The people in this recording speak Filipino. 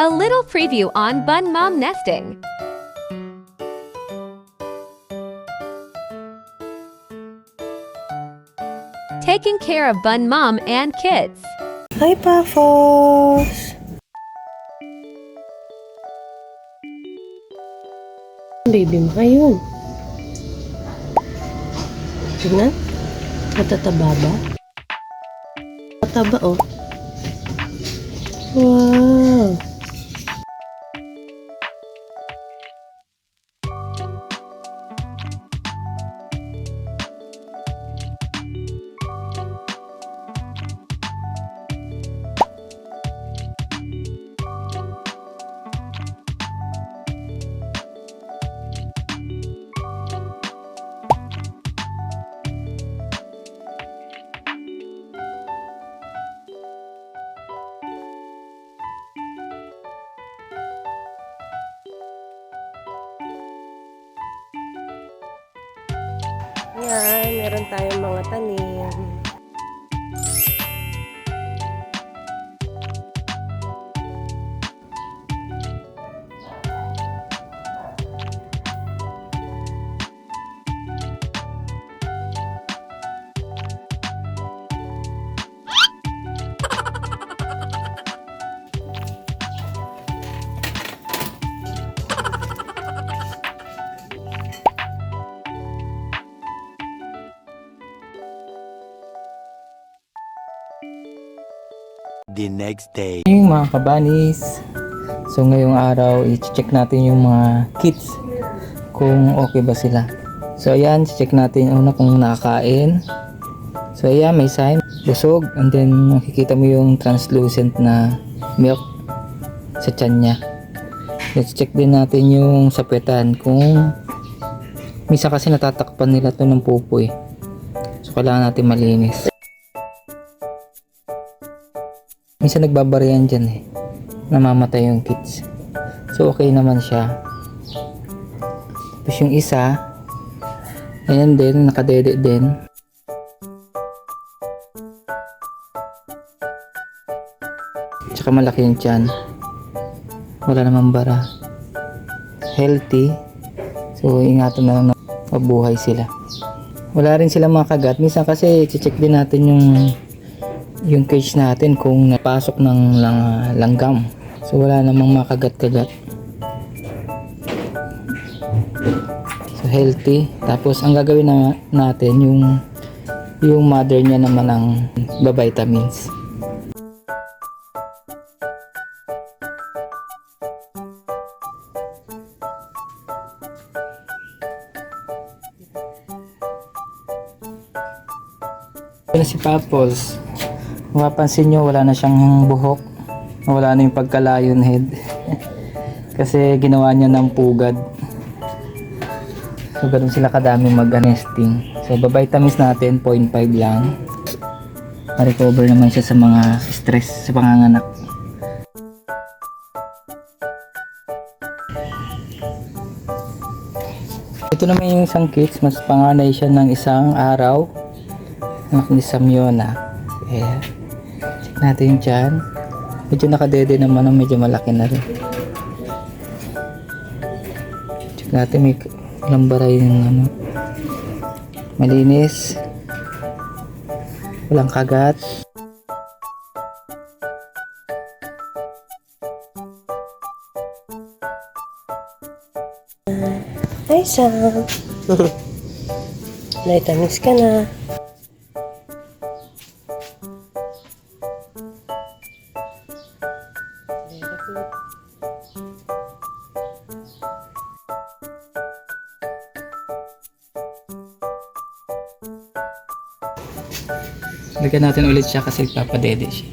A little preview on Bun Mom nesting. Taking care of Bun Mom and kids. Hi, Pafos! Baby mo ayun. Tingnan. Matataba ba? Mataba, oh. Wow! Yan, meron tayong mga tanim. The next day. Yung mga kabanis, so ngayong araw i-check natin yung mga kids kung okay ba sila. So ayan, check natin una kung nakakain. So ayan, may sign busog, and then makikita mo yung translucent na milk sa tiyan niya. Let's check din natin yung sapetan, kung minsan kasi natatakpan nila to ng pupoy, so kailangan natin malinis. Minsan nagbabarian dyan eh, namamatay yung kids. So okay naman siya. Tapos yung isa, ayan din, nakadede din. Tsaka malaki yung tiyan, wala namang bara, healthy. So ingatan na lang na mabuhay sila. Wala rin sila mga kagat. Minsan kasi check din natin yung cage natin kung napasok ng langgam. So wala namang makagat-kagat. So healthy. Tapos ang gagawin natin yung mother niya naman ang vitamins. Ito na si Papos. Mapapansin nyo, wala na siyang buhok, wala na yung pagka-lion head kasi ginawa niya ng pugad. So ganun sila kadami mag-nesting. So vitamins natin 0.5 lang, ma-recover naman siya sa mga stress sa panganganak. Ito naman yung isang kids, mas panganay siya ng isang araw, anak ni Samyona. Check natin dyan. Medyo nakadede naman, medyo malaki na rin. Check natin, may lambaray yung malinis, walang kagat. Hi, Sam! Vitamins ka na. Lagyan natin ulit siya kasi papadede siya.